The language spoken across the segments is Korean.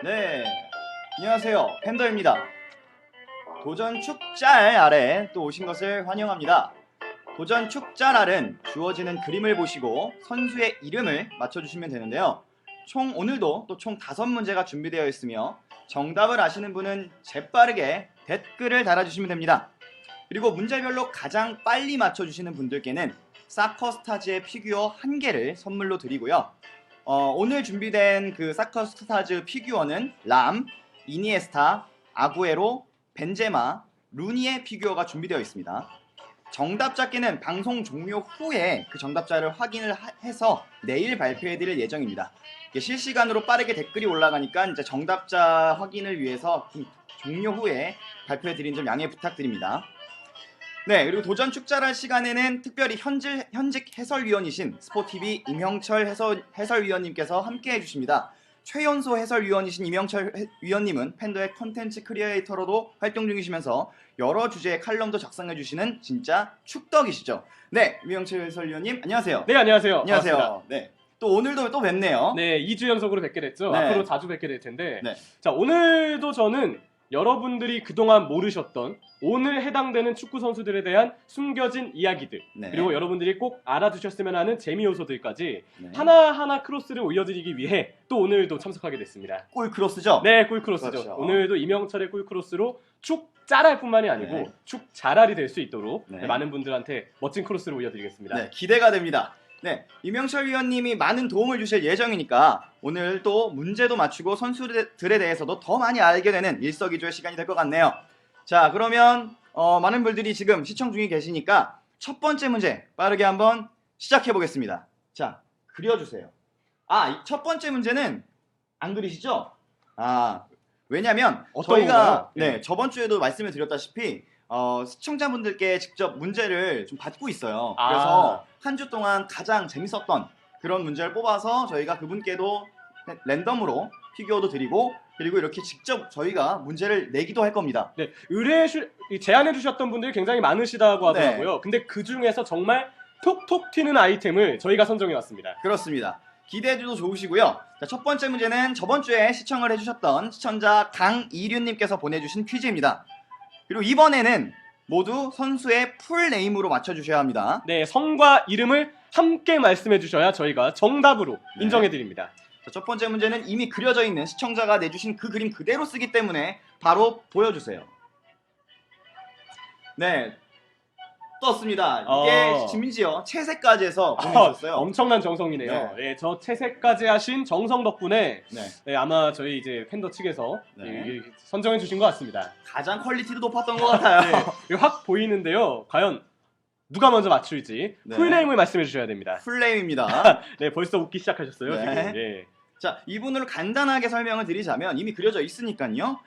네, 안녕하세요. 팬더입니다. 도전 축짤 아래 또 오신 것을 환영합니다. 도전 축짤알은 주어지는 그림을 보시고 선수의 이름을 맞춰주시면 되는데요. 오늘도 또 총 5문제가 준비되어 있으며 정답을 아시는 분은 재빠르게 댓글을 달아주시면 됩니다. 그리고 문제별로 가장 빨리 맞춰주시는 분들께는 사커스타즈의 피규어 1개를 선물로 드리고요. 오늘 준비된 그 사커스타즈 피규어는 람, 이니에스타, 아구에로, 벤제마, 루니의 피규어가 준비되어 있습니다. 정답자께는 방송 종료 후에 그 정답자를 확인을 해서 내일 발표해드릴 예정입니다. 실시간으로 빠르게 댓글이 올라가니까 이제 정답자 확인을 위해서 종료 후에 발표해드린 점 양해 부탁드립니다. 네, 그리고 도전 축제할 시간에는 특별히 현직 해설위원이신 스포티비 임형철 해설위원님께서 함께 해주십니다. 최연소 해설위원이신 임형철 위원님은 팬더의 컨텐츠 크리에이터로도 활동 중이시면서 여러 주제의 칼럼도 작성해주시는 진짜 축덕이시죠. 네, 임형철 해설위원님 안녕하세요. 네, 안녕하세요. 안녕하세요. 반갑습니다. 네, 또 오늘도 또 뵙네요. 네, 2주 연속으로 뵙게 됐죠. 네. 앞으로 자주 뵙게 될 텐데. 네. 자, 오늘도 저는 여러분들이 그동안 모르셨던 오늘 해당되는 축구 선수들에 대한 숨겨진 이야기들, 네. 그리고 여러분들이 꼭 알아두셨으면 하는 재미 요소들까지 네. 하나하나 크로스를 올려드리기 위해 또 오늘도 참석하게 됐습니다. 골 크로스죠? 네, 꿀크로스죠. 그렇죠. 오늘도 임영철의 꿀크로스로 축 짤할 뿐만이 아니고 네. 축 잘알이 될 수 있도록 네. 많은 분들한테 멋진 크로스를 올려드리겠습니다. 네, 기대가 됩니다. 네, 임영철 위원님이 많은 도움을 주실 예정이니까 오늘 또 문제도 맞추고 선수들에 대해서도 더 많이 알게 되는 일석이조의 시간이 될 것 같네요. 자, 그러면 많은 분들이 지금 시청 중에 계시니까 첫 번째 문제 빠르게 한번 시작해 보겠습니다. 자, 그려주세요. 첫 번째 문제는 안 그리시죠? 왜냐면 어떤 저희가 건가요? 네, 저번 주에도 말씀을 드렸다시피 시청자분들께 직접 문제를 좀 받고 있어요. 그래서 한 주 동안 가장 재밌었던 그런 문제를 뽑아서 저희가 그분께도 랜덤으로 피규어도 드리고 그리고 이렇게 직접 저희가 문제를 내기도 할 겁니다. 네, 제안해 주셨던 분들이 굉장히 많으시다고 하더라고요. 근데 그 중에서 정말 톡톡 튀는 아이템을 저희가 선정해 왔습니다. 그렇습니다. 기대해도 좋으시고요. 자, 첫 번째 문제는 저번 주에 시청을 해주셨던 시청자 강이륜님께서 보내주신 퀴즈입니다. 그리고 이번에는 모두 선수의 풀네임으로 맞춰주셔야 합니다. 네, 성과 이름을 함께 말씀해 주셔야 저희가 정답으로 네. 인정해 드립니다. 자, 첫 번째 문제는 이미 그려져 있는 시청자가 내주신 그 그림 그대로 쓰기 때문에 바로 보여주세요. 네, 떴습니다. 이게 심지어 채색까지 해서 보내주셨어요. 엄청난 정성이네요. 네, 저 채색까지 하신 정성 덕분에 네. 아마 저희 이제 팬더 측에서 네. 선정해 주신 것 같습니다. 가장 퀄리티도 높았던 것 같아요. 네, 확 보이는데요. 과연 누가 먼저 맞출지 네. 풀네임을 말씀해 주셔야 됩니다. 풀네임입니다. 네, 벌써 웃기 시작하셨어요. 네. 지금. 예. 자, 이분으로 간단하게 설명을 드리자면 이미 그려져 있으니까요.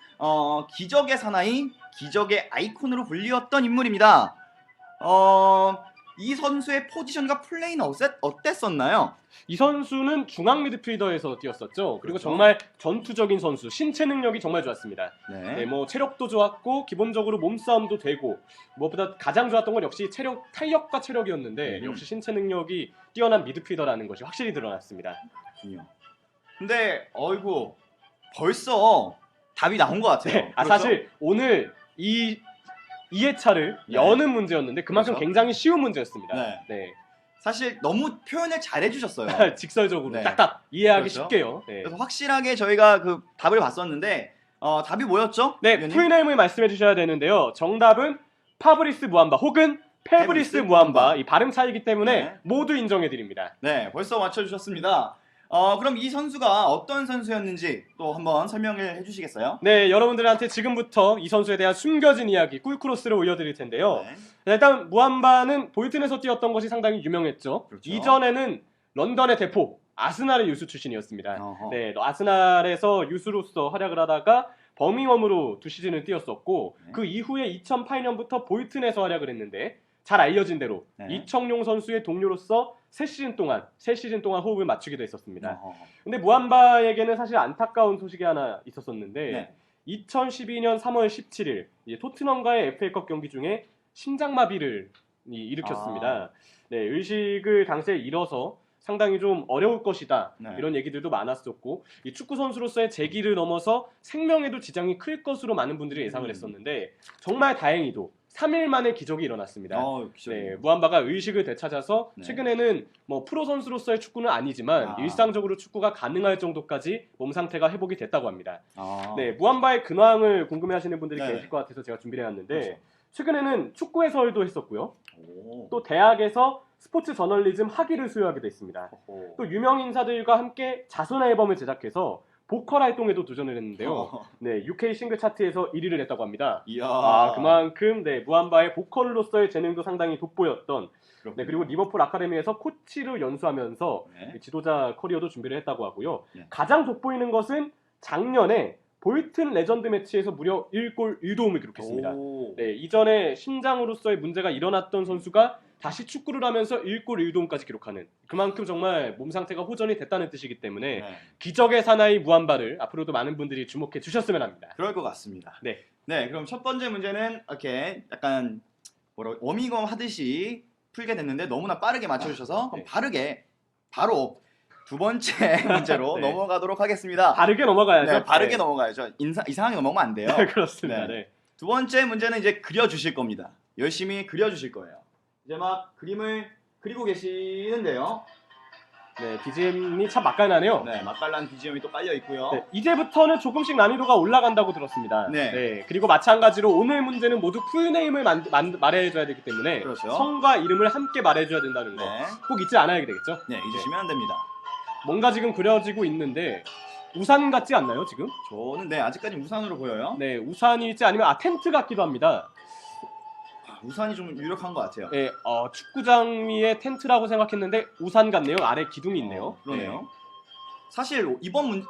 기적의 사나이, 기적의 아이콘으로 불리웠던 인물입니다. 이 선수의 포지션과 플레이는 어땠었나요? 이 선수는 중앙 미드필더에서 뛰었었죠. 그리고 그렇죠. 정말 전투적인 선수, 신체 능력이 정말 좋았습니다. 네. 네, 뭐 체력도 좋았고 기본적으로 몸싸움도 되고 무엇보다 가장 좋았던 건 역시 탄력과 체력이었는데 역시 신체 능력이 뛰어난 미드필더라는 것이 확실히 드러났습니다. 그렇군요. 근데 어이구 벌써 답이 나온 것 같아요. 네, 그렇죠? 사실 오늘 이 2회차를 네. 여는 문제였는데 그만큼 그렇죠. 굉장히 쉬운 문제였습니다. 네. 네. 사실 너무 표현을 잘 해주셨어요. 직설적으로 네. 딱딱 이해하기 그렇죠. 쉽게요. 네. 그래서 확실하게 저희가 그 답을 봤었는데 답이 뭐였죠? 네, 위원님? 풀네임을 말씀해 주셔야 되는데요. 정답은 파브리스 무함바 혹은 페브리스 무함바. 이 발음 차이기 때문에 네. 모두 인정해 드립니다. 네, 벌써 맞춰주셨습니다. 그럼 이 선수가 어떤 선수였는지 또 한번 설명을 해주시겠어요? 네, 여러분들한테 지금부터 이 선수에 대한 숨겨진 이야기 꿀크로스를 올려드릴 텐데요. 네. 일단 무함바는 볼튼에서 뛰었던 것이 상당히 유명했죠. 그렇죠. 이전에는 런던의 대포 아스날의 유수 출신이었습니다. 어허. 네, 아스날에서 유수로서 활약을 하다가 버밍엄으로 2시즌을 뛰었었고 네. 그 이후에 2008년부터 볼튼에서 활약을 했는데 잘 알려진 대로 네. 이청용 선수의 동료로서 3시즌 동안 호흡을 맞추기도 했었습니다. 어허. 근데 무함바에게는 사실 안타까운 소식이 하나 있었었는데 네. 2012년 3월 17일 토트넘과의 FA컵 경기 중에 심장마비를 일으켰습니다. 네, 의식을 당시에 잃어서 상당히 좀 어려울 것이다. 네. 이런 얘기들도 많았었고 이 축구 선수로서의 재기를 넘어서 생명에도 지장이 클 것으로 많은 분들이 예상을 했었는데 정말 다행히도 3일 만에 기적이 일어났습니다. 기적이네요. 네, 무함바가 의식을 되찾아서 네. 최근에는 뭐 프로 선수로서의 축구는 아니지만 일상적으로 축구가 가능할 정도까지 몸 상태가 회복이 됐다고 합니다. 네, 무함바의 근황을 궁금해하시는 분들이 네. 계실 것 같아서 제가 준비를 해왔는데 그렇죠. 최근에는 축구 해설도 했었고요. 또 대학에서 스포츠 저널리즘 학위를 수여하기도 했습니다. 또 유명 인사들과 함께 자선 앨범을 제작해서 보컬 활동에도 도전을 했는데요. 네, UK 싱글 차트에서 1위를 했다고 합니다. 이야. 그만큼 네, 무함바의 보컬로서의 재능도 상당히 돋보였던. 그렇군요. 네, 그리고 리버풀 아카데미에서 코치로 연수하면서 네. 지도자 커리어도 준비를 했다고 하고요. 네. 가장 돋보이는 것은 작년에 볼튼 레전드 매치에서 무려 1골 1도움을 기록했습니다. 네, 이전에 심장으로서의 문제가 일어났던 선수가 다시 축구를 하면서 1골 1도움까지 기록하는 그만큼 정말 몸 상태가 호전이 됐다는 뜻이기 때문에 네. 기적의 사나이 무함바를 앞으로도 많은 분들이 주목해 주셨으면 합니다. 그럴 것 같습니다. 네. 네, 그럼 첫 번째 문제는 이렇게 약간 워밍업 하듯이 풀게 됐는데 너무나 빠르게 맞춰주셔서 그럼 네. 바르게 바로 두 번째 문제로 네. 넘어가도록 하겠습니다. 바르게 넘어가야죠. 네, 바르게 네. 넘어가야죠. 이상하게 넘어가면 안 돼요. 그렇습니다. 네. 네. 두 번째 문제는 이제 그려주실 겁니다. 열심히 그려주실 거예요. 이제 막 그림을 그리고 계시는데요. 네, BGM이 참 맛깔나네요. 네, 맛깔난 BGM이 또 깔려 있고요. 네, 이제부터는 조금씩 난이도가 올라간다고 들었습니다. 네. 그리고 마찬가지로 오늘 문제는 모두 풀네임을 말해줘야 되기 때문에 그렇죠. 성과 이름을 함께 말해줘야 된다는 거. 네, 꼭 잊지 않아야 되겠죠? 네, 잊으시면 안 됩니다. 뭔가 지금 그려지고 있는데 우산 같지 않나요, 지금? 저는 아직까지 우산으로 보여요. 네, 우산일지 아니면 텐트 같기도 합니다. 우산이 좀 유력한 것 같아요. 네, 축구장 위에 텐트라고 생각했는데 우산 같네요. 아래 기둥이 있네요. 그러네요. 사실 이번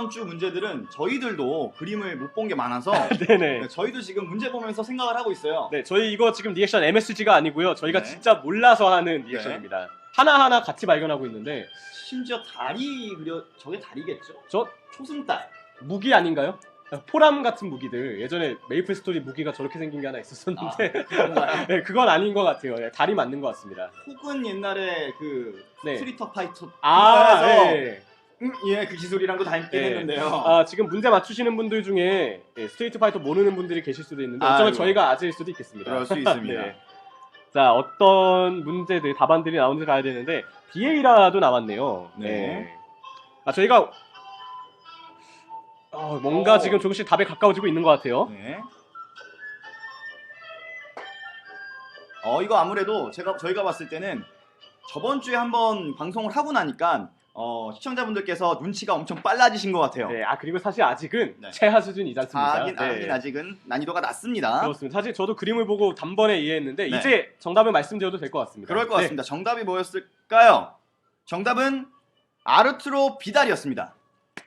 주 문제들은 저희들도 그림을 못 본 게 많아서 네네. 저희도 지금 문제 보면서 생각을 하고 있어요. 네, 저희 이거 지금 리액션 MSG가 아니고요. 저희가 네. 진짜 몰라서 하는 리액션입니다. 하나하나 같이 발견하고 있는데 심지어 다리 저게 다리겠죠? 저 초승달. 무기 아닌가요? 포람 같은 무기들 예전에 메이플 스토리 무기가 저렇게 생긴 게 하나 있었었는데 그런가요? 네, 그건 아닌 것 같아요. 네, 다리 맞는 것 같습니다. 혹은 옛날에 그 네. 스트리터 파이터 네. 그 기술이랑도 닮긴 네. 했는데요. 지금 문제 맞추시는 분들 중에 스트리트 파이터 모르는 분들이 계실 수도 있는데 어쩌면 아이고. 저희가 아질 수도 있겠습니다. 그럴 수 있습니다. 네. 자, 어떤 문제들 답안들이 나오는지 봐야 되는데 비에이라도 나왔네요. 네. 저희가 뭔가 오. 지금 조금씩 답에 가까워지고 있는 것 같아요. 네. 이거 아무래도 저희가 봤을 때는 저번 주에 한번 방송을 하고 나니까 시청자분들께서 눈치가 엄청 빨라지신 것 같아요. 네, 그리고 사실 아직은 네. 최하 수준이지 않습니까? 아직은 난이도가 낮습니다. 그렇습니다. 사실 저도 그림을 보고 단번에 이해했는데 네. 이제 정답을 말씀드려도 될 것 같습니다. 그럴 것 네. 같습니다. 정답이 뭐였을까요? 정답은 아르투로 비달이었습니다.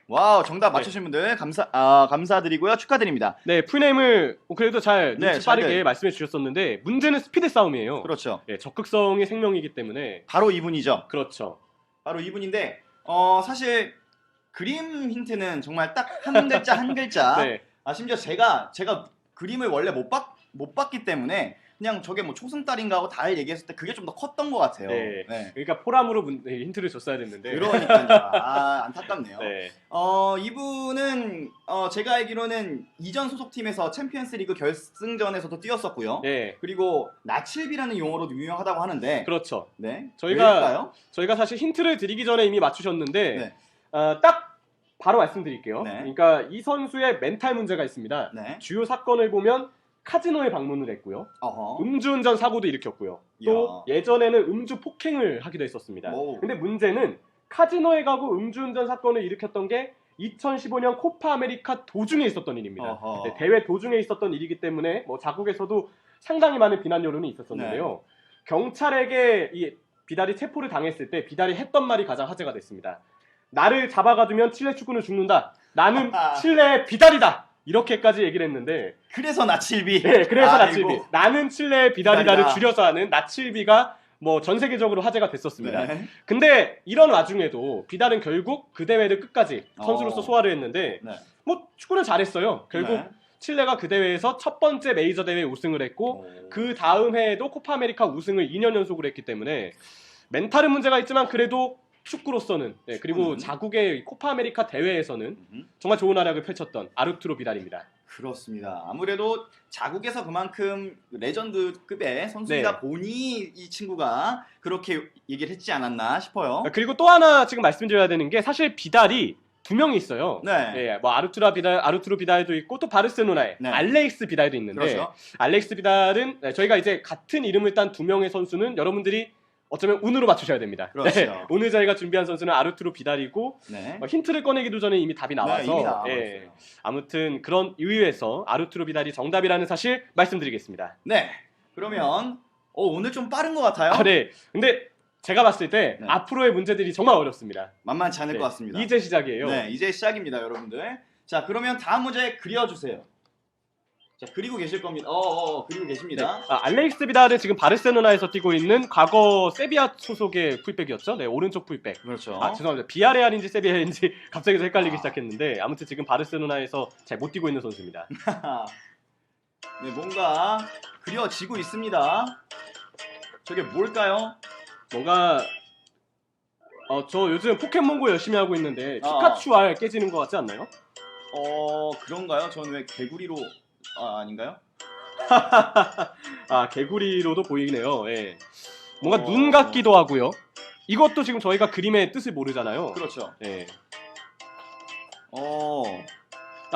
와우, 정답 맞추신 분들 감사드리고요. 축하드립니다. 네, 풀네임을 그래도 잘 네, 눈치 빠르게 잘들. 말씀해 주셨었는데 문제는 스피드 싸움이에요. 그렇죠. 네, 적극성이 생명이기 때문에 바로 이분이죠. 그렇죠. 바로 이분인데 사실 그림 힌트는 정말 딱 한 글자 한 글자. 네, 심지어 제가 그림을 원래 못 봤기 때문에 그냥 저게 뭐 초승달인가 하고 달 얘기했을 때 그게 좀 더 컸던 것 같아요. 네. 그러니까 포람으로 힌트를 줬어야 됐는데. 그러니까요. 안타깝네요. 네. 이분은 제가 알기로는 이전 소속팀에서 챔피언스리그 결승전에서도 뛰었었고요. 네, 그리고 나칠비라는 용어로도 유명하다고 하는데. 그렇죠. 네. 저희가 사실 힌트를 드리기 전에 이미 맞추셨는데 네. 딱 바로 말씀드릴게요. 네. 그러니까 이 선수의 멘탈 문제가 있습니다. 네. 주요 사건을 보면 카지노에 방문을 했고요. 어허. 음주운전 사고도 일으켰고요. 또 예전에는 음주 폭행을 하기도 했었습니다. 오. 근데 문제는 카지노에 가고 음주운전 사건을 일으켰던 게 2015년 코파 아메리카 도중에 있었던 일입니다. 어허. 네, 대회 도중에 있었던 일이기 때문에 자국에서도 상당히 많은 비난 여론이 있었었는데요. 경찰에게 이 비달이 체포를 당했을 때 비달이 했던 말이 가장 화제가 됐습니다. 나를 잡아가두면 칠레 축구는 죽는다. 나는 칠레의 비달이다. 이렇게까지 얘기를 했는데 그래서 나칠비. 네, 그래서 아이고. 나칠비. 나는 칠레의 비달이다를 비달이다. 줄여서 하는 나칠비가 전 세계적으로 화제가 됐었습니다. 네. 근데 이런 와중에도 비달은 결국 그 대회를 끝까지 선수로서 소화를 했는데 네. 축구는 잘했어요. 결국 네. 칠레가 그 대회에서 첫 번째 메이저 대회 우승을 했고 오. 그 다음 해에도 코파 아메리카 우승을 2년 연속으로 했기 때문에 멘탈은 문제가 있지만 그래도 축구로서는 그리고 자국의 코파 아메리카 대회에서는 음흠. 정말 좋은 활약을 펼쳤던 아르투로 비달입니다. 그렇습니다. 아무래도 자국에서 그만큼 레전드급의 선수이다 네. 보니 이 친구가 그렇게 얘기를 했지 않았나 싶어요. 그리고 또 하나 지금 말씀드려야 되는 게 사실 비달이 두 명이 있어요. 네. 뭐 아르투로 비달도 있고 또 바르셀로나에 네. 알렉스 비달도 있는데 그렇죠. 알렉스 비달은 저희가 이제 같은 이름을 딴 두 명의 선수는 여러분들이 어쩌면 운으로 맞추셔야 됩니다. 그렇죠. 오늘 저희가 준비한 선수는 아르투로 비달이고 네. 힌트를 꺼내기도 전에 이미 답이 나와서 네, 이미 나와버렸어요. 아무튼 그런 이유에서 아르투로 비달이 정답이라는 사실 말씀드리겠습니다. 네. 그러면 오늘 좀 빠른 것 같아요. 네. 근데 제가 봤을 때 네. 앞으로의 문제들이 정말 어렵습니다. 만만치 않을 네. 것 같습니다. 이제 시작이에요. 네, 이제 시작입니다, 여러분들. 자, 그러면 다음 문제 그려주세요. 자, 그리고 계실 겁니다. 그리고 계십니다. 알렉스 비달은 지금 바르셀로나에서 뛰고 있는 과거 세비야 소속의 풀백이었죠. 네, 오른쪽 풀백. 그렇죠. 죄송합니다. 비아레알인지 세비야인지 갑자기 헷갈리기 시작했는데 아무튼 지금 바르셀로나에서 잘 못 뛰고 있는 선수입니다. 네, 뭔가 그려지고 있습니다. 저게 뭘까요? 뭔가 저 요즘 포켓몬고 열심히 하고 있는데 피카츄 알 깨지는 것 같지 않나요? 그런가요? 저는 왜 개구리로 아닌가요? 개구리로도 보이네요. 예. 뭔가 눈 같기도 하고요. 이것도 지금 저희가 그림의 뜻을 모르잖아요. 그렇죠. 예.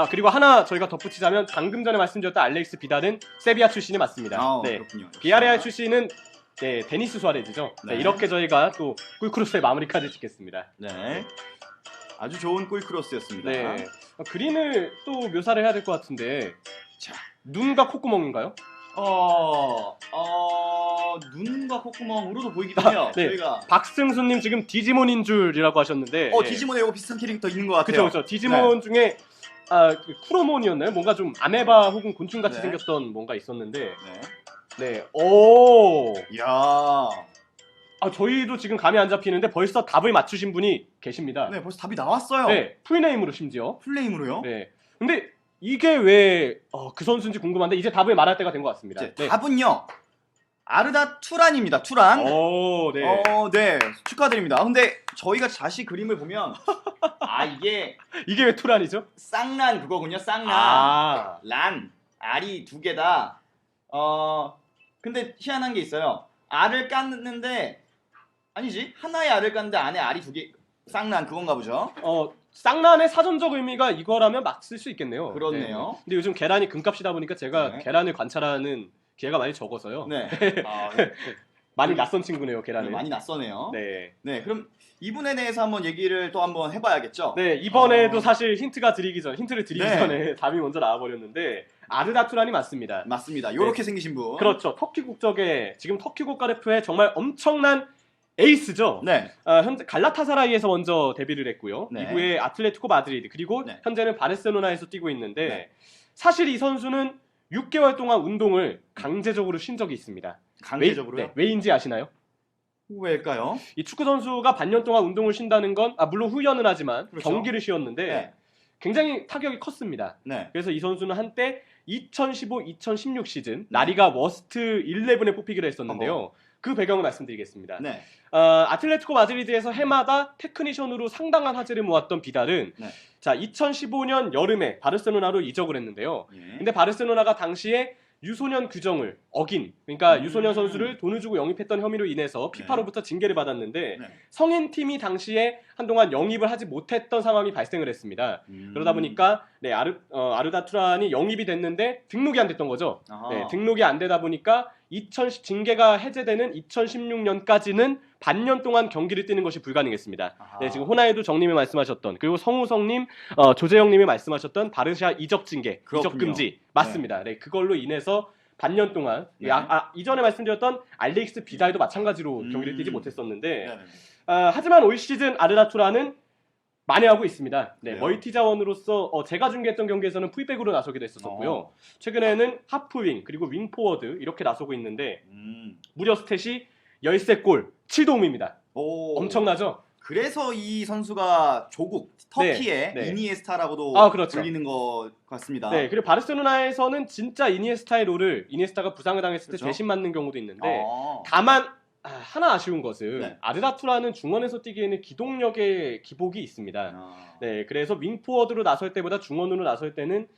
그리고 하나 저희가 덧붙이자면 방금 전에 말씀드렸던 알렉스 비달은 세비야 출신이 맞습니다. 네. 그렇군요. 비아레알 출신은 데니스 수아레즈죠. 네. 이렇게 저희가 또 꿀크로스의 마무리까지 짓겠습니다. 네. 아주 좋은 꿀크로스였습니다. 네. 그림을 또 묘사를 해야 될 것 같은데 자, 눈과 콧구멍인가요? 눈과 콧구멍으로도 보이기도 해요. 네. 저희가 박승수님 지금 디지몬인 줄이라고 하셨는데 디지몬에 이거 비슷한 캐릭터 있는 것 같아요. 그렇죠. 디지몬 중에 그 쿠로몬이었나요? 뭔가 좀 아메바 혹은 곤충 같이 네. 생겼던 뭔가 있었는데 네. 네. 오. 이야. 저희도 지금 감이 안 잡히는데 벌써 답을 맞추신 분이 계십니다. 네, 벌써 답이 나왔어요. 네. 풀네임으로 심지어. 풀네임으로요? 네. 근데 이게 왜 그 선수인지 궁금한데 이제 답을 말할 때가 된 것 같습니다. 이제 답은요. 아르다 투란입니다. 투란. 오, 네. 네. 축하드립니다. 근데 저희가 다시 그림을 보면 이게 이게 왜 투란이죠? 쌍란 그거군요. 쌍란. 란. 알이 두 개다. 근데 희한한 게 있어요. 알을 깠는데 아니지. 하나의 알을 깠는데 안에 알이 두 개. 쌍란 그건가 보죠. 쌍란의 사전적 의미가 이거라면 막 쓸 수 있겠네요. 그렇네요. 네. 근데 요즘 계란이 금값이다 보니까 제가 네. 계란을 관찰하는 기회가 많이 적어서요. 네. 많이 낯선 친구네요, 계란은. 많이 낯서네요. 네. 네, 그럼 이분에 대해서 한번 얘기를 또 한번 해봐야겠죠. 네, 이번에도 사실 힌트를 드리기 네. 전에 답이 먼저 나와버렸는데 아르다 투란이 맞습니다. 맞습니다. 요렇게 생기신 분. 그렇죠. 터키 국적의 지금 터키 국가대표의 정말 엄청난 에이스죠. 네. 현재 갈라타사라이에서 먼저 데뷔를 했고요. 네. 이후에 아틀레티코 마드리드 그리고 네. 현재는 바르셀로나에서 뛰고 있는데 네. 사실 이 선수는 6개월 동안 운동을 강제적으로 쉰 적이 있습니다. 강제적으로요? 왜인지 아시나요? 왜일까요? 이 축구 선수가 반년 동안 운동을 쉰다는 건 물론 후연은 하지만 그렇죠. 경기를 쉬었는데 네. 굉장히 타격이 컸습니다. 네. 그래서 이 선수는 한때 2015-2016 시즌 라리가 워스트 11에 뽑히기로 했었는데요. 그 배경을 말씀드리겠습니다. 네. 아틀레티코 마드리드에서 해마다 테크니션으로 상당한 화제를 모았던 비달은 네. 자 2015년 여름에 바르셀로나로 이적을 했는데요. 예. 근데 바르셀로나가 당시에 유소년 규정을 어긴 그러니까 유소년 선수를 돈을 주고 영입했던 혐의로 인해서 피파로부터 징계를 받았는데 네. 성인 팀이 당시에 한동안 영입을 하지 못했던 상황이 발생을 했습니다. 그러다 보니까 아르다 투란이 영입이 됐는데 등록이 안 됐던 거죠. 네, 등록이 안 되다 보니까 징계가 해제되는 2016년까지는 반년 동안 경기를 뛰는 것이 불가능했습니다. 네, 지금 호나에도 정님이 말씀하셨던 그리고 성우성님, 조재영님이 말씀하셨던 바르샤 이적 징계, 이적 금지 맞습니다. 네, 그걸로 인해서 반년 동안 네. 이전에 말씀드렸던 알렉스 비달도 마찬가지로 경기를 뛰지 못했었는데 네. 하지만 올 시즌 아르다 투란은 만회하고 있습니다. 네, 그래요? 멀티 자원으로서 제가 중계했던 경기에서는 풀백으로 나서기도 했었고요. 최근에는 하프윙 그리고 윙포워드 이렇게 나서고 있는데 무려 스탯이 13골 7도움입니다. 엄청나죠? 그래서 이 선수가 조국 터키의 네. 이니에스타라고도 그렇죠. 불리는 것 같습니다. 네, 그리고 바르셀로나에서는 진짜 이니에스타의 롤을 이니에스타가 부상을 당했을 때 그렇죠. 대신 맡는 경우도 있는데 다만 하나 아쉬운 것은 네. 아르다투라는 중원에서 뛰기에는 기동력의 기복이 있습니다. 네, 그래서 윙포워드로 나설 때보다 중원으로 나설 때는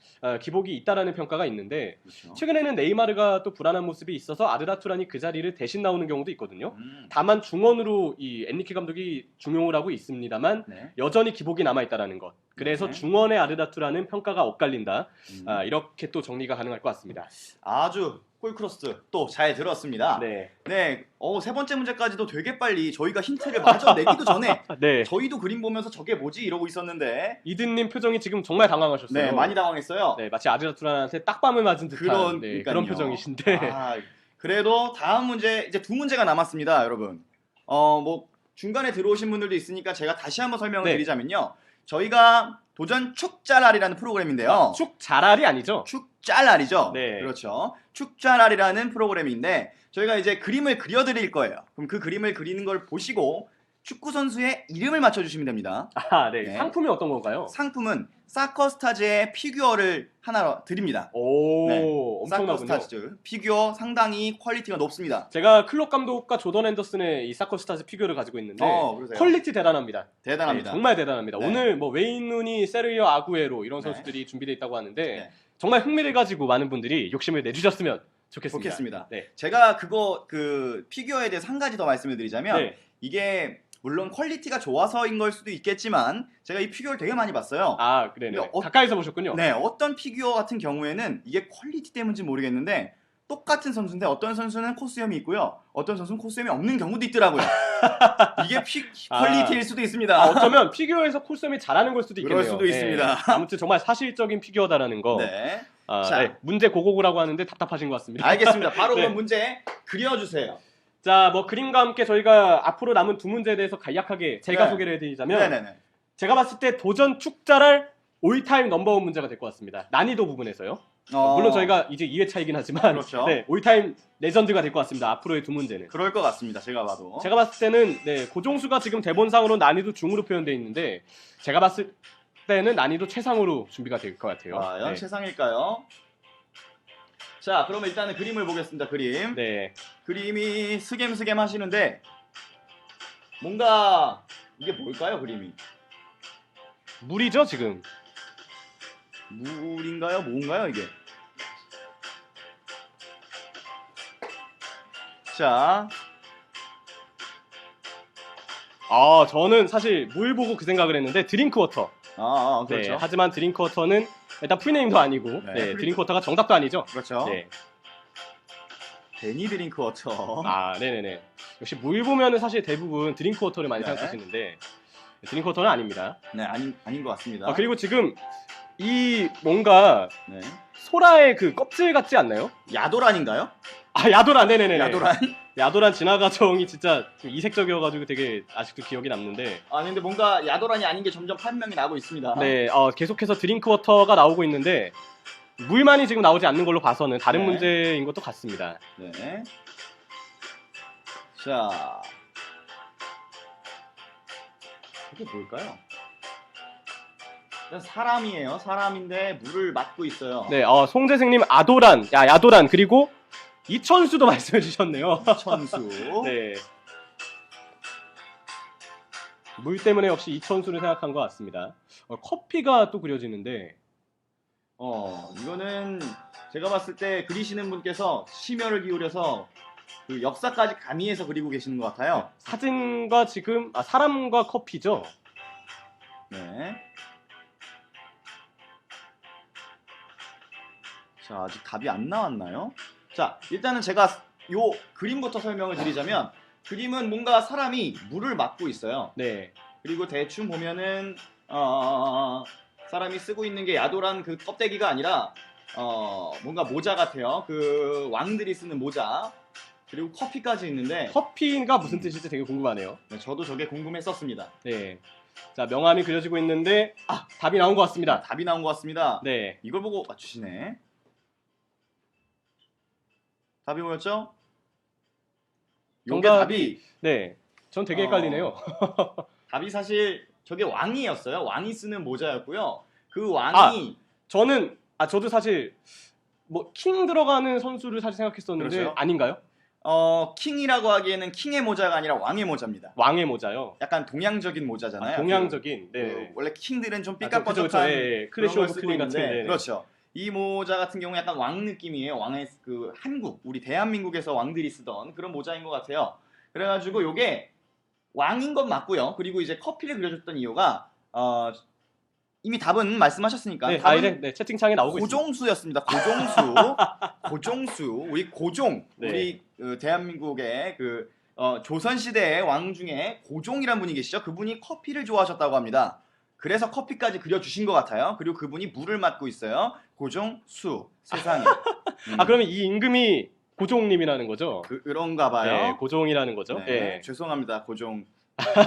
기복이 있다라는 평가가 있는데 그렇죠. 최근에는 네이마르가 또 불안한 모습이 있어서 아르다투란이 그 자리를 대신 나오는 경우도 있거든요. 음. 다만 중원으로 이 엔리케 감독이 중용을 하고 있습니다만 네. 여전히 기복이 남아 있다라는 것. 그래서 네. 중원의 아르다투라는 평가가 엇갈린다. 음. 이렇게 또 정리가 가능할 것 같습니다. 아주 꿀크로스 또 잘 들었습니다. 네, 네. 세 번째 문제까지도 되게 빨리 저희가 힌트를 마저 내기도 전에 네. 저희도 그림 보면서 저게 뭐지 이러고 있었는데 이든님 표정이 지금 정말 당황하셨어요. 네, 많이 당황했어요. 네, 마치 아르다투란한테 딱밤을 맞은 듯한 네, 그런 그러니까요. 표정이신데. 아, 그래도 다음 문제 이제 두 문제가 남았습니다, 여러분. 뭐 중간에 들어오신 분들도 있으니까 제가 다시 한번 설명을 네. 드리자면요. 저희가 도전 축잘알이라는 프로그램인데요. 축 잘알이 아니죠? 축잘알이죠. 네. 그렇죠. 축잘알이라는 프로그램인데 저희가 이제 그림을 그려드릴 거예요. 그럼 그 그림을 그리는 걸 보시고 축구 선수의 이름을 맞춰주시면 됩니다. 네. 네. 상품이 어떤 건가요? 상품은 사커스타즈의 피규어를 하나 드립니다. 오, 네. 엄청나군요. 사커스타즈 피규어 상당히 퀄리티가 높습니다. 제가 클럽 감독과 조던 앤더슨의 이 사커스타즈 피규어를 가지고 있는데 그러세요. 퀄리티 대단합니다. 대단합니다. 네, 정말 대단합니다. 네. 오늘 뭐 웨인 루니, 세르히오 아구에로 이런 네. 선수들이 준비되어 있다고 하는데 네. 정말 흥미를 가지고 많은 분들이 욕심을 내주셨으면 좋겠습니다. 좋겠습니다. 네. 제가 그 피규어에 대해서 한 가지 더 말씀을 드리자면 네. 이게 물론 퀄리티가 좋아서인 걸 수도 있겠지만 제가 이 피규어를 되게 많이 봤어요. 아, 그래요. 근데 가까이서 보셨군요. 네, 어떤 피규어 같은 경우에는 이게 퀄리티 때문인지 모르겠는데 똑같은 선수인데 어떤 선수는 코스염이 있고요. 어떤 선수는 코스염이 없는 경우도 있더라고요. 이게 퀄리티일 수도 있습니다. 어쩌면 피규어에서 콜썸이 잘하는 걸 수도 있겠네요. 그럴 수도 있습니다. 아무튼 정말 사실적인 피규어다라는 거. 네. 자. 네, 문제 고고고라고 하는데 답답하신 것 같습니다. 알겠습니다. 바로 네. 그럼 문제 그려주세요. 자, 뭐 그림과 함께 저희가 앞으로 남은 두 문제에 대해서 간략하게 제가 네. 소개를 해드리자면 네네네. 제가 봤을 때 도전 축자랄 올타임 넘버원 문제가 될 것 같습니다. 난이도 부분에서요. 물론 저희가 이제 2회차이긴 하지만 그렇죠. 네, 올타임 레전드가 될 것 같습니다. 앞으로의 두 문제는. 그럴 것 같습니다. 제가 봐도. 제가 봤을 때는 네, 고종수가 지금 대본상으로 난이도 중으로 표현되어 있는데 제가 봤을 때는 난이도 최상으로 준비가 될 것 같아요. 과연 네. 최상일까요? 자, 그러면 일단은 그림을 보겠습니다. 그림. 네. 그림이 스겜스겜 하시는데 뭔가 이게 뭘까요? 그림이 물이죠 지금. 물인가요? 뭔가요 이게? 자, 저는 사실 물 보고 그 생각을 했는데 드링크 워터. 그렇죠. 네, 하지만 드링크 워터는 일단 풀네임도 아니고 네, 드링크 워터가 정답도 아니죠. 그렇죠. 네. 데니 드링크 워터. 네네네. 역시 물 보면은 사실 대부분 드링크 워터를 많이 네. 생각하시는데 드링크 워터는 아닙니다. 네, 아닌 것 같습니다. 그리고 지금 이 뭔가 네. 소라의 그 껍질 같지 않나요? 야도란인가요? 야도란, 네네네. 야도란? 야도란 진화 과정이 진짜 좀 이색적이어가지고 되게 아직도 기억이 남는데. 근데 뭔가 야도란이 아닌 게 점점 판명이 나고 있습니다. 네, 계속해서 드링크 워터가 나오고 있는데 물만이 지금 나오지 않는 걸로 봐서는 다른 네. 문제인 것도 같습니다. 네. 자, 이게 뭘까요? 사람이에요. 사람인데 물을 맞고 있어요. 네, 송재생님 아도란, 야도란 그리고 이천수도 말씀해 주셨네요. 천수. 네. 물 때문에 역시 이천수를 생각한 것 같습니다. 커피가 또 그려지는데. 이거는 제가 봤을 때 그리시는 분께서 심혈을 기울여서 그 역사까지 가미해서 그리고 계시는 것 같아요. 사진과 지금 사람과 커피죠. 네. 자, 아직 답이 안 나왔나요? 자, 일단은 제가 요 그림부터 설명을 드리자면 그림은 뭔가 사람이 물을 맞고 있어요. 네. 그리고 대충 보면은 사람이 쓰고 있는 게 야도란 그 껍데기가 아니라 뭔가 모자 같아요. 그 왕들이 쓰는 모자. 그리고 커피까지 있는데 커피가 무슨 뜻일지 되게 궁금하네요. 네, 저도 저게 궁금했었습니다. 네. 자, 명암이 그려지고 있는데 답이 나온 것 같습니다. 답이 나온 것 같습니다. 네. 이걸 보고 맞추시네. 답이 뭐였죠? 요게 답이 네. 전 되게 헷갈리네요. 답이 사실 저게 왕이었어요. 왕이 쓰는 모자였고요. 그 왕이 저도 사실 뭐 킹 들어가는 선수를 사실 생각했었는데 그렇죠. 아닌가요? 킹이라고 하기에는 킹의 모자가 아니라 왕의 모자입니다. 왕의 모자요. 약간 동양적인 모자잖아요. 동양적인. 그, 네. 원래 킹들은 좀 그쵸, 그쵸. 삐까뻔쩍한 예, 그런 클래시 걸 오브 쓰고 클린 같은. 있는데 네. 그렇죠. 이 모자 같은 경우 약간 왕 느낌이에요. 왕의 그 한국, 우리 대한민국에서 왕들이 쓰던 그런 모자인 것 같아요. 그래가지고 요게 왕인 건 맞고요. 그리고 이제 커피를 그려줬던 이유가 이미 답은 말씀하셨으니까 네, 답은 네, 채팅창에 나오고 있습니다. 고종수였습니다. 고종수, 우리 고종, 네. 우리 대한민국의 그 조선 시대의 왕 중에 고종이란 분이 계시죠. 그분이 커피를 좋아하셨다고 합니다. 그래서 커피까지 그려주신 것 같아요. 그리고 그분이 물을 맡고 있어요. 고종수, 세상에. 그러면 이 임금이 고종님이라는 거죠? 그런가 네, 봐요. 고종이라는 거죠. 네, 네. 죄송합니다, 고종.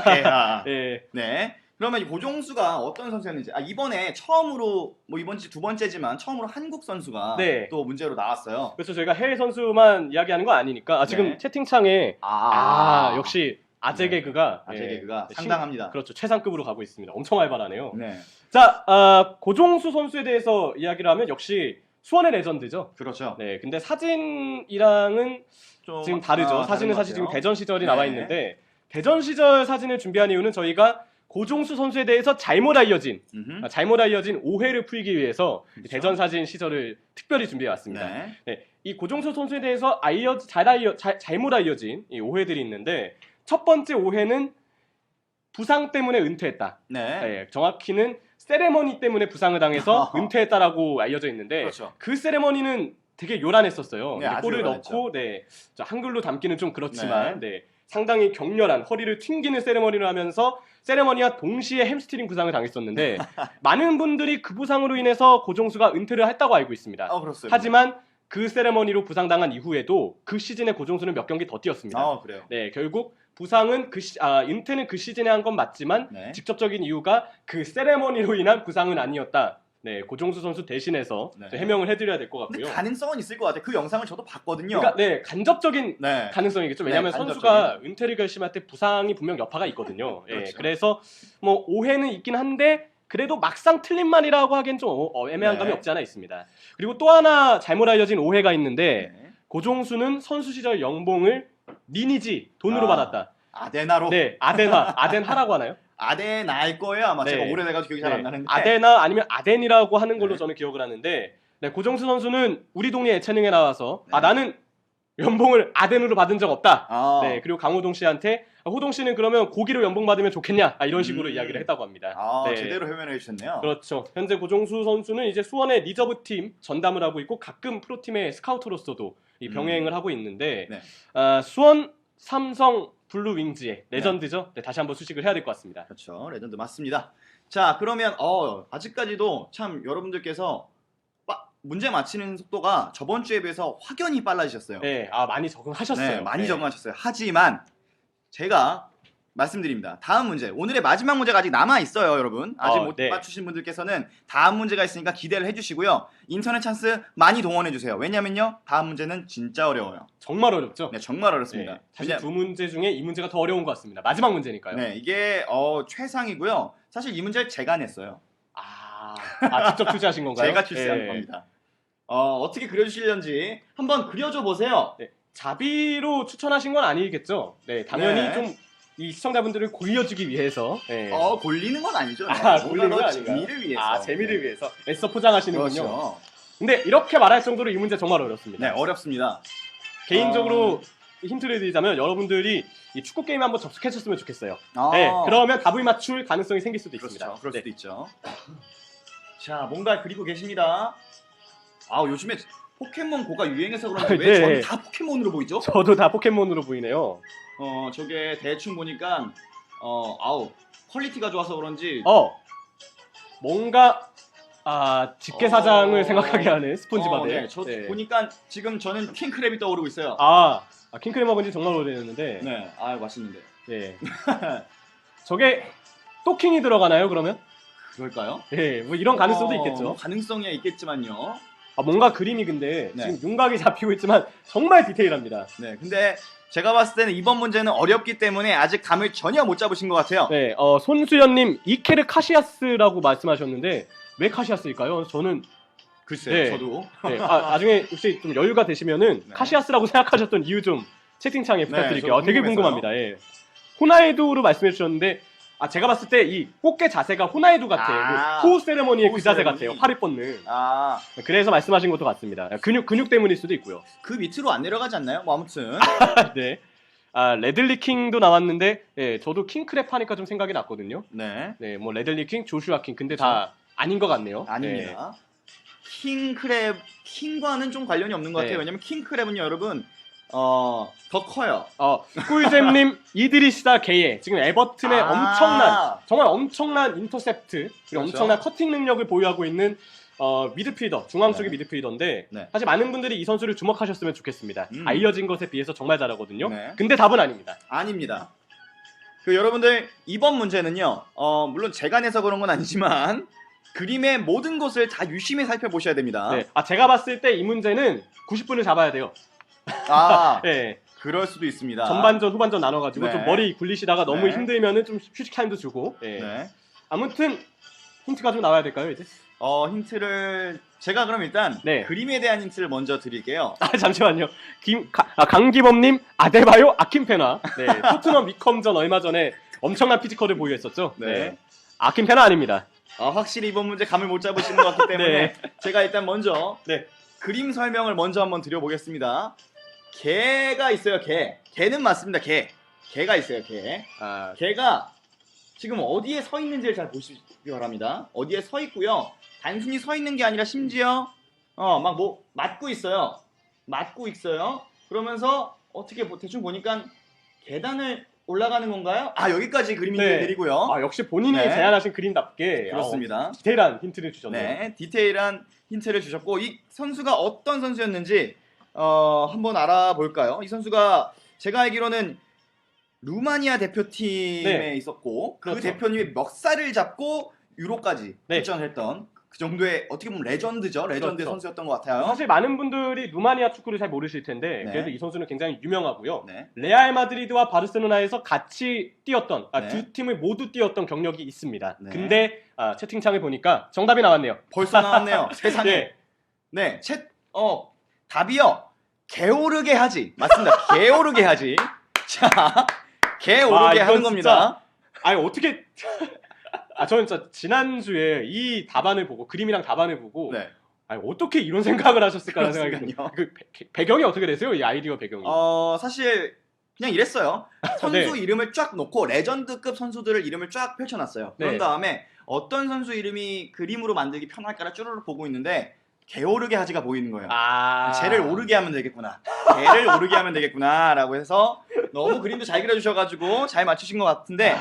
폐하. 네. 네. 그러면 이 고종수가 어떤 선수였는지 이번에 처음으로 뭐 이번 주 두 번째지만 처음으로 한국 선수가 네. 또 문제로 나왔어요. 그렇죠. 저희가 해외 선수만 이야기하는 거 아니니까 지금 네. 채팅창에 역시 아재 네. 개그가 아재 개그가 네, 상당합니다. 그렇죠. 최상급으로 가고 있습니다. 엄청 활발하네요. 네, 자, 고종수 선수에 대해서 이야기를 하면 역시 수원의 레전드죠. 그렇죠. 네, 근데 사진이랑은 좀 지금 다르죠. 사진은 사실 지금 대전 시절이 네. 나와 있는데 대전 시절 사진을 준비한 이유는 저희가 고종수 선수에 대해서 잘못 알려진 오해를 풀기 위해서 그렇죠. 대전 사진 시절을 특별히 준비해 왔습니다. 네. 네, 이 고종수 선수에 대해서 잘못 알려진 이 오해들이 있는데 첫 번째 오해는 부상 때문에 은퇴했다. 네. 네, 정확히는 세레머니 때문에 부상을 당해서 은퇴했다라고 알려져 있는데 그렇죠. 그 세레머니는 되게 요란했었어요. 네, 이제 아주 골을 요란했죠. 넣고 한글로 담기는 좀 그렇지만 상당히 격렬한 허리를 튕기는 세레머니를 하면서 세레머니와 동시에 햄스트링 부상을 당했었는데 많은 분들이 그 부상으로 인해서 고종수가 은퇴를 했다고 알고 있습니다. 그렇습니다. 하지만 그 세레머니로 부상당한 이후에도 그 시즌에 고종수는 몇 경기 더 뛰었습니다. 그래요. 네, 결국 부상은 은퇴는 그 시즌에 한 건 맞지만 네. 직접적인 이유가 그 세레머니로 인한 부상은 아니었다. 네, 고종수 선수 대신해서 네. 해명을 해드려야 될 것 근데 같고요. 가능성은 있을 것 같아요. 그 영상을 저도 봤거든요. 그러니까 간접적인 네. 가능성이겠죠. 네, 왜냐하면 간접적인. 선수가 은퇴를 결심할 때 부상이 분명 여파가 있거든요. 그렇죠. 그래서 뭐 오해는 있긴 한데 그래도 막상 틀린 말이라고 하기엔 좀 애매한 감이 네. 없지 않아 있습니다. 그리고 또 하나 잘못 알려진 오해가 있는데 네. 고종수는 선수 시절 연봉을 리니지 돈으로 받았다. 아데나로. 네, 아덴하라고 하나요? 아데나일 거예요. 아마 네. 제가 오래돼가지고 기억이 잘 안 나는데. 아데나 아니면 아덴이라고 하는 걸로 네. 저는 기억을 하는데 고종수 선수는 우리 동네 예체능에 나와서 네. 나는 연봉을 아덴으로 받은 적 없다. 네. 그리고 강호동 씨한테 호동 씨는 그러면 고기로 연봉 받으면 좋겠냐? 이런 식으로 이야기를 했다고 합니다. 네. 제대로 해명해 주셨네요. 그렇죠. 현재 고종수 선수는 이제 수원의 리저브 팀 전담을 하고 있고 가끔 프로팀의 스카우터로서도 이 병행을 하고 있는데 네. 수원 삼성 블루윙즈의 레전드죠. 네, 다시 한번 수식을 해야 될 것 같습니다. 그렇죠. 레전드 맞습니다. 자, 그러면 아직까지도 참 여러분들께서 문제 맞히는 속도가 저번 주에 비해서 확연히 빨라지셨어요. 네, 많이 적응하셨어요. 네, 많이 적응하셨어요. 하지만 제가 말씀드립니다. 다음 문제, 오늘의 마지막 문제가 아직 남아 있어요, 여러분. 아직 못 맞추신 분들께서는 다음 문제가 있으니까 기대를 해주시고요. 인터넷 찬스 많이 동원해 주세요. 왜냐면요, 다음 문제는 진짜 어려워요. 정말 어렵죠? 네, 정말 어렵습니다. 네, 사실 두 문제 중에 이 문제가 더 어려운 것 같습니다. 마지막 문제니까요. 네, 이게 최상이고요. 사실 이 문제를 제가 냈어요. 직접 출제하신 건가요? 제가 출제한 겁니다. 어떻게 그려주시려는지 한번 그려줘 보세요. 네, 자비로 추천하신 건 아니겠죠? 네, 당연히 좀 이 시청자분들을 골려주기 위해서. 네. 골리는 건 아니죠. 골리는 건 아닌가요? 재미를 위해서. 재미를 위해서 애써 포장하시는군요. 그렇죠. 근데 이렇게 말할 정도로 이 문제 정말 어렵습니다. 네, 어렵습니다. 개인적으로 힌트를 드리자면 여러분들이 이 축구 게임에 한번 접속하셨으면 좋겠어요. 아. 네, 그러면 답을 맞출 가능성이 생길 수도 있습니다. 그렇죠. 그럴 네. 수도 있죠. 자, 뭔가 그리고 계십니다. 요즘에 포켓몬 고가 유행해서 그런지 왜 네. 저는 다 포켓몬으로 보이죠? 저도 다 포켓몬으로 보이네요. 저게 대충 보니까 퀄리티가 좋아서 그런지 뭔가 집게사장을 생각하게 하는 스폰지밥에. 저 보니까 지금 저는 킹크랩이 떠오르고 있어요. 킹크랩 먹은 지 정말 오래됐는데. 네, 맛있는데. 네. 저게 또 킹이 들어가나요, 그러면? 그럴까요? 네, 뭐 이런 가능성도 있겠죠. 가능성이 있겠지만요. 뭔가 그림이 근데 네. 지금 윤곽이 잡히고 있지만 정말 디테일합니다. 네, 근데 제가 봤을 때는 이번 문제는 어렵기 때문에 아직 감을 전혀 못 잡으신 것 같아요. 네, 손수연님 이케르 카시아스라고 말씀하셨는데 왜 카시아스일까요? 저는 글쎄요, 저도. 네, 나중에 혹시 좀 여유가 되시면은 네. 카시아스라고 생각하셨던 이유 좀 채팅창에 부탁드릴게요. 저도 되게 궁금해서요. 궁금합니다. 예. 호나이두로 말씀해 주셨는데 제가 봤을 때 이 꽃게 자세가 호나이두 같아요. 아, 그 호우 세레머니의 호우 그 자세 세레머니. 같아요. 팔이 뻗는. 아, 그래서 말씀하신 것도 같습니다. 근육 때문일 수도 있고요. 그 밑으로 안 내려가지 않나요? 뭐 아무튼. 네. 레들리 킹도 나왔는데 예, 저도 킹크랩 하니까 좀 생각이 났거든요. 네. 네, 뭐 레들리 킹, 조슈아 킹 근데 다 아닌 것 같네요. 아닙니다. 킹크랩, 킹과는 좀 관련이 없는 것 같아요. 네. 왜냐면 킹크랩은요, 여러분, 더 커요. 꿀잼님 이드리시다 게예 지금 에버튼의 정말 엄청난 인터셉트 그리고 그렇죠. 엄청난 커팅 능력을 보유하고 있는 미드필더 중앙 쪽의 네. 미드필더인데 네. 사실 많은 분들이 이 선수를 주목하셨으면 좋겠습니다. 음. 알려진 것에 비해서 정말 잘하거든요. 네. 근데 답은 아닙니다. 아닙니다. 그 여러분들 이번 문제는요. 물론 제가 내서 그런 건 아니지만 그림의 모든 것을 다 유심히 살펴보셔야 됩니다. 네. 제가 봤을 때 이 문제는 90분을 잡아야 돼요. 아, 네. 그럴 수도 있습니다. 전반전 후반전 나눠가지고 네. 좀 머리 굴리시다가 너무 네. 힘들면은 좀 휴식 타임도 주고. 네. 네. 아무튼 힌트가 좀 나와야 될까요 이제? 힌트를 제가 그럼 일단 네. 그림에 대한 힌트를 먼저 드릴게요. 잠시만요. 강기범님 아데바요 아킴페나. 네, 토트넘 위컴전 얼마 전에 엄청난 피지컬을 보유했었죠. 네. 아킴페나 아닙니다. 확실히 이번 문제 감을 못 잡으시는 것 같기 때문에 네. 제가 일단 먼저 네. 그림 설명을 먼저 한번 드려보겠습니다. 개가 있어요. 개는 맞습니다. 개가 있어요. 개가 지금 어디에 서 있는지를 잘 보시기 바랍니다. 어디에 서 있고요. 단순히 서 있는 게 아니라 심지어 막 뭐 맞고 있어요. 그러면서 어떻게 대충 보니까 계단을 올라가는 건가요? 여기까지 그림 힌트 네. 드리고요. 역시 본인이 네. 제안하신 그림답게 그렇습니다. 디테일한 힌트를 주셨네요. 네, 디테일한 힌트를 주셨고 이 선수가 어떤 선수였는지 한번 알아볼까요? 이 선수가 제가 알기로는 루마니아 대표팀에 네. 있었고 그렇죠. 그 대표님이 멱살을 잡고 유로까지 네. 출전했던 그 정도의 어떻게 보면 레전드죠. 레전드 그렇죠. 선수였던 것 같아요. 사실 많은 분들이 루마니아 축구를 잘 모르실 텐데 네. 그래도 이 선수는 굉장히 유명하고요. 네. 레알 마드리드와 바르셀로나에서 같이 뛰었던 네. 두 팀을 모두 뛰었던 경력이 있습니다. 네. 근데 채팅창을 보니까 정답이 나왔네요. 벌써 나왔네요. 세상에. 네. 답이요. 게오르게 하지. 맞습니다. 게오르게 하지. 자, 게오르게 와, 이건 하는 겁니다. 어떻게 저는 진짜 지난주에 이 답안을 보고 그림이랑 답안을 보고 네. 어떻게 이런 생각을 하셨을까라는 생각이 그렇습니다요. 들어요. 배경이 어떻게 되세요? 이 아이디어 배경이. 사실 그냥 이랬어요. 선수 네. 이름을 쫙 놓고 레전드급 선수들을 이름을 쫙 펼쳐놨어요. 그런 네. 다음에 어떤 선수 이름이 그림으로 만들기 편할까를 쭈르륵 보고 있는데 게오르게 하지가 보이는 거예요. 쟤를 오르게 하면 되겠구나. 걔를 오르게 하면 되겠구나라고 해서 너무 그림도 잘 그려주셔가지고 잘 맞추신 것 같은데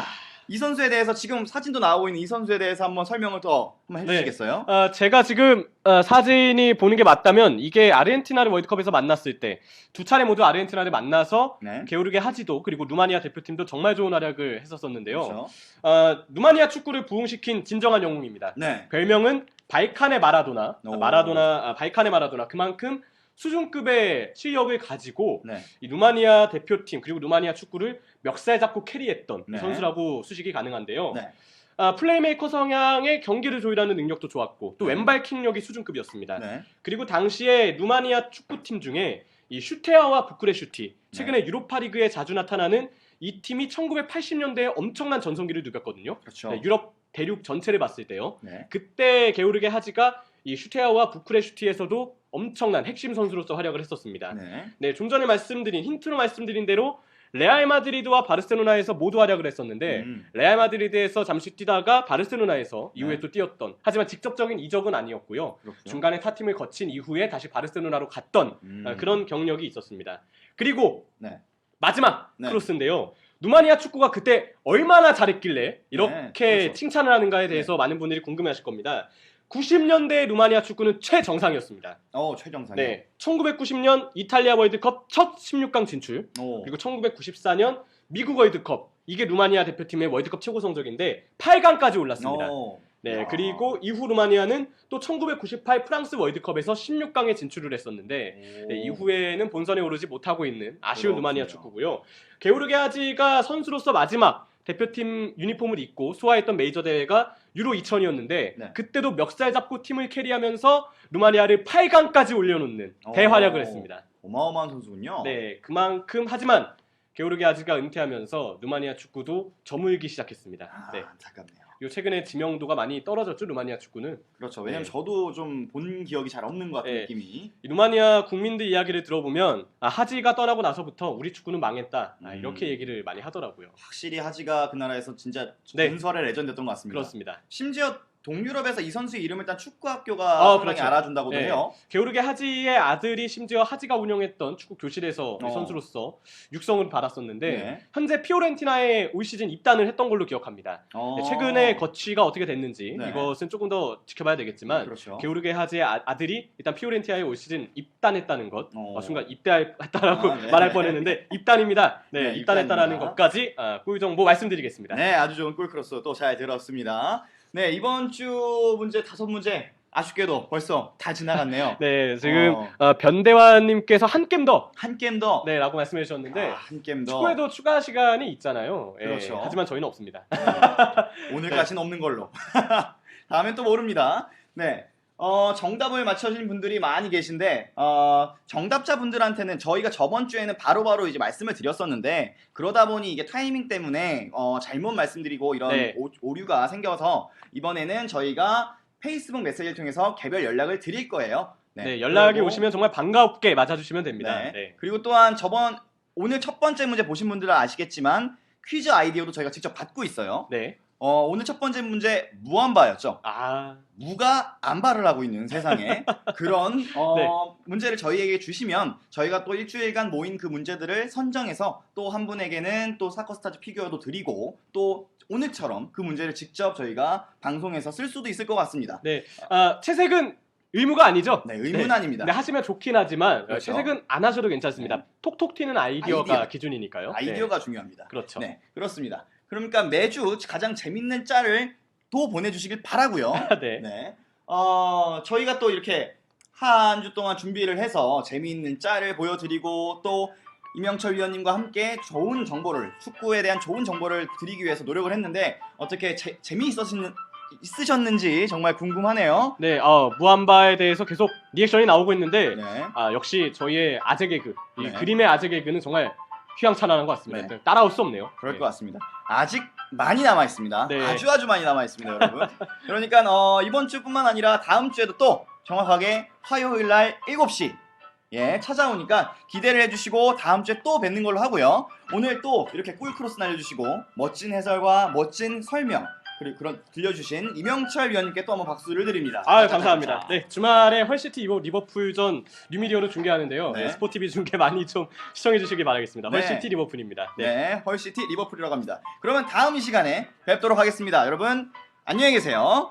이 선수에 대해서 지금 사진도 나오고 있는 이 선수에 대해서 한번 설명을 더 한번 해주시겠어요? 제가 지금 사진이 보는 게 맞다면 이게 아르헨티나를 월드컵에서 만났을 때 두 차례 모두 아르헨티나를 만나서 네. 게오르게 하지도 그리고 루마니아 대표팀도 정말 좋은 활약을 했었었는데요. 그렇죠. 루마니아 축구를 부흥시킨 진정한 영웅입니다. 네. 별명은 발칸의 마라도나. 오. 발칸의 마라도나. 그만큼 수준급의 실력을 가지고 네. 이 루마니아 대표팀 그리고 루마니아 축구를 멱살 잡고 캐리했던 네. 이 선수라고 수식이 가능한데요. 네. 플레이메이커 성향의 경기를 조율하는 능력도 좋았고 또 네. 왼발 킥력이 수준급이었습니다. 네. 그리고 당시에 루마니아 축구팀 중에 이 슈테아와 부쿠레슈티 최근에 유로파리그에 자주 나타나는 이 팀이 1980년대에 엄청난 전성기를 누볐거든요. 그렇죠. 네, 유럽 대륙 전체를 봤을 때요. 네. 그때 게오르게 하지가 이 슈테아와 부쿠레슈티에서도 엄청난 핵심 선수로서 활약을 했었습니다. 네. 네, 좀 전에 힌트로 말씀드린 대로 레알 마드리드와 바르셀로나에서 모두 활약을 했었는데 레알 마드리드에서 잠시 뛰다가 바르셀로나에서 이후에 네. 또 뛰었던 하지만 직접적인 이적은 아니었고요. 그렇군요. 중간에 타팀을 거친 이후에 다시 바르셀로나로 갔던 그런 경력이 있었습니다. 그리고 네. 마지막 네. 크로스인데요. 루마니아 축구가 그때 얼마나 잘했길래 이렇게 네, 그렇죠. 칭찬을 하는가에 대해서 많은 분들이 궁금해하실 겁니다. 90년대 루마니아 축구는 최정상이었습니다. 최정상. 네, 1990년 이탈리아 월드컵 첫 16강 진출, 오. 그리고 1994년 미국 월드컵, 이게 루마니아 대표팀의 월드컵 최고 성적인데 8강까지 올랐습니다. 네, 야. 그리고 이후 루마니아는 또 1998 프랑스 월드컵에서 16강에 진출을 했었는데 네, 이후에는 본선에 오르지 못하고 있는 아쉬운 그렇군요. 루마니아 축구고요. 게오르게 하지가 선수로서 마지막 대표팀 유니폼을 입고 소화했던 메이저 대회가 유로 2000이었는데 네. 그때도 멱살 잡고 팀을 캐리하면서 루마니아를 8강까지 올려놓는 대활약을 했습니다. 어마어마한 선수군요. 네, 그만큼 하지만 게오르기 아즈가 은퇴하면서 루마니아 축구도 저물기 시작했습니다. 아, 네. 안타깝네요. 요 최근에 지명도가 많이 떨어졌죠, 루마니아 축구는. 그렇죠. 왜냐면 네. 저도 좀 본 기억이 잘 없는 것 같은 네. 느낌이. 이 루마니아 국민들 이야기를 들어보면 하지가 떠나고 나서부터 우리 축구는 망했다. 이렇게 얘기를 많이 하더라고요. 확실히 하지가 그 나라에서 진짜 네. 전설의 레전드였던 것 같습니다. 그렇습니다. 심지어 동유럽에서 이 선수의 이름을 일단 축구 학교가 상당히 그렇죠. 알아준다고도 네. 해요. 게오르게 하지의 아들이 심지어 하지가 운영했던 축구 교실에서 선수로서 육성을 받았었는데 네. 현재 피오렌티나에 올 시즌 입단을 했던 걸로 기억합니다. 네, 최근에 거취가 어떻게 됐는지 네. 이것은 조금 더 지켜봐야 되겠지만 그렇죠. 게오르게 하지의 아들이 일단 피오렌티나에 올 시즌 입단했다는 것. 순간 네. 입대했다라고 말할 뻔했는데 입단입니다. 네, 네, 입단했다라는 입단입니다. 것까지 꿀 정보 말씀드리겠습니다. 네, 아주 좋은 꿀크로스 또 잘 들었습니다. 네, 이번 주 문제 5문제 아쉽게도 벌써 다 지나갔네요. 네, 지금 변대환님께서 한 게임 더 한 게임 더. 네라고 말씀해 주셨는데 한 게임 더. 축구에도 추가 시간이 있잖아요. 예, 그렇죠. 하지만 저희는 없습니다. 네. 오늘까지는 없는 걸로. 다음엔 또 모릅니다. 네. 정답을 맞춰주신 분들이 많이 계신데 정답자 분들한테는 저희가 저번 주에는 바로바로 이제 말씀을 드렸었는데 그러다 보니 이게 타이밍 때문에 잘못 말씀드리고 이런 네. 오류가 생겨서 이번에는 저희가 페이스북 메시지를 통해서 개별 연락을 드릴 거예요. 네, 연락이 그리고- 오시면 정말 반갑게 맞아주시면 됩니다. 네. 네. 그리고 또한 오늘 첫 번째 문제 보신 분들은 아시겠지만 퀴즈 아이디어도 저희가 직접 받고 있어요. 네. 오늘 첫 번째 문제 무안바였죠. 아, 무가 안바를 하고 있는 세상에 그런 네. 문제를 저희에게 주시면 저희가 또 일주일간 모인 그 문제들을 선정해서 또 한 분에게는 또 사커스타즈 피규어도 드리고 또 오늘처럼 그 문제를 직접 저희가 방송에서 쓸 수도 있을 것 같습니다. 네. 채색은 의무가 아니죠? 네, 의문 네. 아닙니다. 네, 하시면 좋긴 하지만 그렇죠. 채색은 안 하셔도 괜찮습니다. 네. 톡톡 튀는 아이디어가 아이디어. 기준이니까요. 아이디어가 중요합니다. 네. 그렇죠. 네, 그렇습니다. 그러니까 매주 가장 재밌는 짤을 또 보내주시길 바라고요. 네. 네. 저희가 또 이렇게 한 주 동안 준비를 해서 재미있는 짤을 보여드리고 또 이명철 위원님과 함께 좋은 정보를 축구에 대한 좋은 정보를 드리기 위해서 노력을 했는데 어떻게 재미있으셨는지 정말 궁금하네요. 네, 무한바에 대해서 계속 리액션이 나오고 있는데 네. 역시 저희의 아재 개그, 이 네. 그림의 아재 개그는 정말 휘황찬란한 것 같습니다. 네. 따라올 수 없네요. 그럴 네. 것 같습니다. 아직 많이 남아 있습니다. 네. 아주 많이 남아 있습니다, 여러분. 그러니까 이번 주뿐만 아니라 다음 주에도 또 정확하게 화요일 날 7시 찾아오니까 기대를 해주시고 다음 주에 또 뵙는 걸로 하고요. 오늘 또 이렇게 꿀크로스 날려주시고 멋진 해설과 멋진 설명 그리고 그런 들려주신 이명철 위원님께 또 한번 박수를 드립니다. 감사합니다. 네, 주말에 헐시티 리버풀전 뉴미디어로 중계하는데요. 네. 네, 스포티비 중계 많이 좀 시청해 주시기 바라겠습니다. 네. 헐시티 리버풀입니다. 네. 네, 헐시티 리버풀이라고 합니다. 그러면 다음 이 시간에 뵙도록 하겠습니다. 여러분 안녕히 계세요.